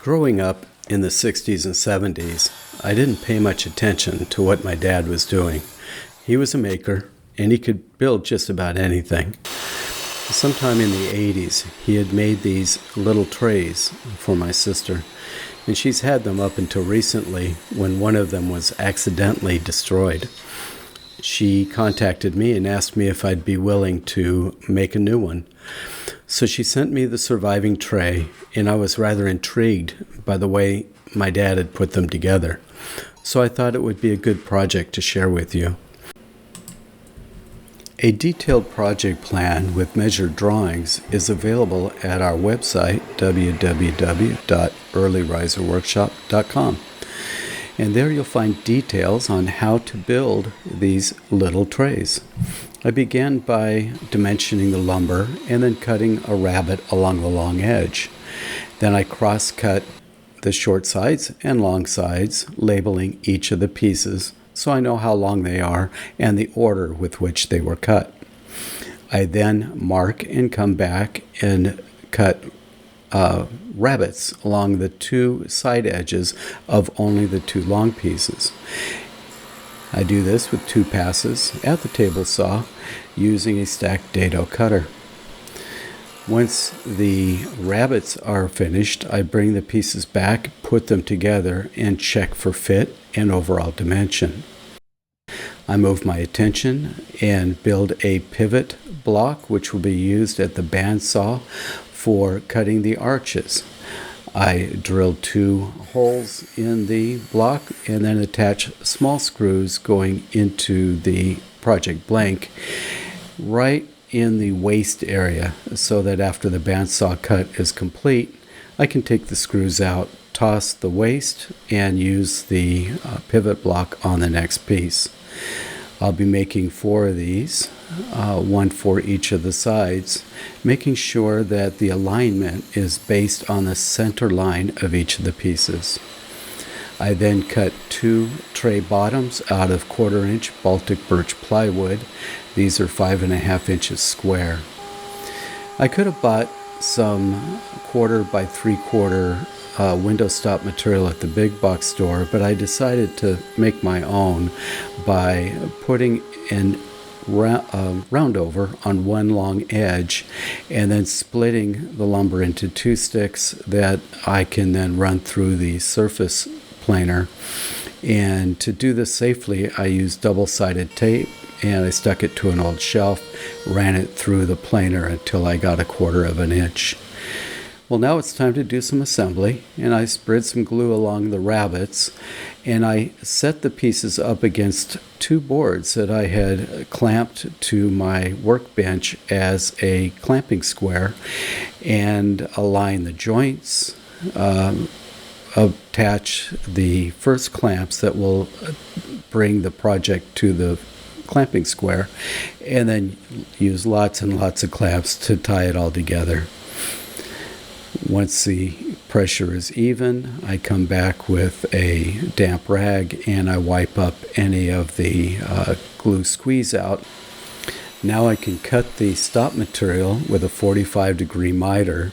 Growing up in the 60s and 70s, I didn't pay much attention to what my dad was doing. He was a maker, and he could build just about anything. Sometime in the 80s, he had made these little trays for my sister, and she's had them up until recently when one of them was accidentally destroyed. She contacted me and asked me if I'd be willing to make a new one. So she sent me the surviving tray, and I was rather intrigued by the way my dad had put them together. So I thought it would be a good project to share with you. A detailed project plan with measured drawings is available at our website, www.earlyriserworkshop.com. And there you'll find details on how to build these little trays. I began by dimensioning the lumber and then cutting a rabbet along the long edge. Then I cross-cut the short sides and long sides, labeling each of the pieces so I know how long they are and the order with which they were cut. I then mark and come back and cut rabbets along the two side edges of only the two long pieces. I do this with 2 passes at the table saw using a stacked dado cutter. Once the rabbets are finished, I bring the pieces back, put them together, and check for fit and overall dimension. I move my attention and build a pivot block which will be used at the bandsaw for cutting the arches. I drill 2 holes in the block and then attach small screws going into the project blank right in the waist area so that after the bandsaw cut is complete, I can take the screws out, toss the waist, and use the pivot block on the next piece. I'll be making 4 of these, 1 for each of the sides, making sure that the alignment is based on the center line of each of the pieces. I then cut 2 tray bottoms out of 1/4-inch Baltic birch plywood. These are 5.5 inches square. I could have bought some 1/4 by 3/4 window stop material at the big box store, but I decided to make my own by putting an round over on one long edge and then splitting the lumber into 2 sticks that I can then run through the surface planer. And to do this safely, I used double-sided tape and I stuck it to an old shelf, ran it through the planer until I got 1/4 of an inch. Well, now it's time to do some assembly, and I spread some glue along the rabbets, and I set the pieces up against 2 boards that I had clamped to my workbench as a clamping square, and align the joints, attach the first clamps that will bring the project to the clamping square, and then use lots and lots of clamps to tie it all together. Once the pressure is even, I come back with a damp rag and I wipe up any of the glue squeeze out. Now I can cut the stop material with a 45-degree miter,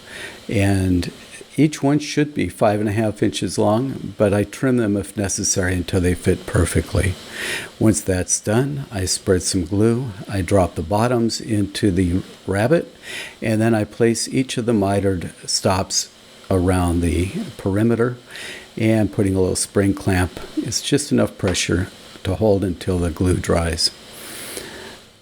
and each one should be 5.5 inches long, but I trim them if necessary until they fit perfectly. Once that's done, I spread some glue, I drop the bottoms into the rabbet, and then I place each of the mitered stops around the perimeter, and putting a little spring clamp. It's just enough pressure to hold until the glue dries.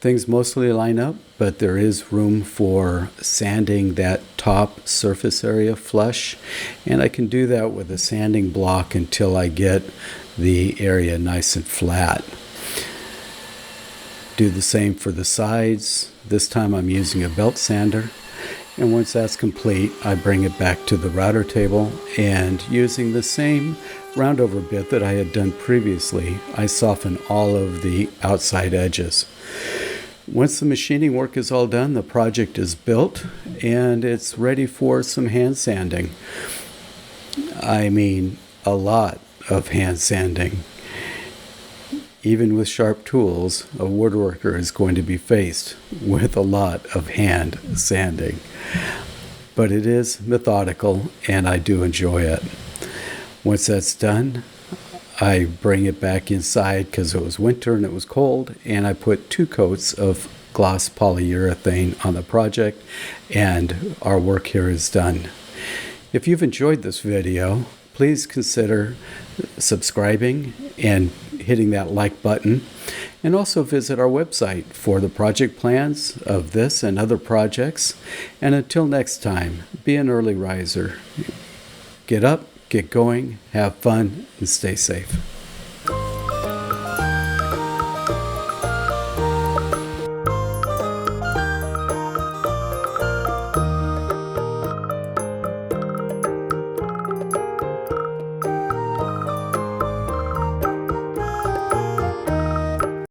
Things mostly line up, but there is room for sanding that top surface area flush, and I can do that with a sanding block until I get the area nice and flat. Do the same for the sides. This time I'm using a belt sander, and once that's complete, I bring it back to the router table, and using the same roundover bit that I had done previously, I soften all of the outside edges. Once the machining work is all done, the project is built and it's ready for some hand sanding. I mean, a lot of hand sanding. Even with sharp tools, a woodworker is going to be faced with a lot of hand sanding. but it is methodical and I do enjoy it. Once that's done, I bring it back inside because it was winter and it was cold, and I put 2 coats of gloss polyurethane on the project, and our work here is done. If you've enjoyed this video, please consider subscribing and hitting that like button, and also visit our website for the project plans of this and other projects. And until next time, be an early riser. Get up, get going, have fun, and stay safe.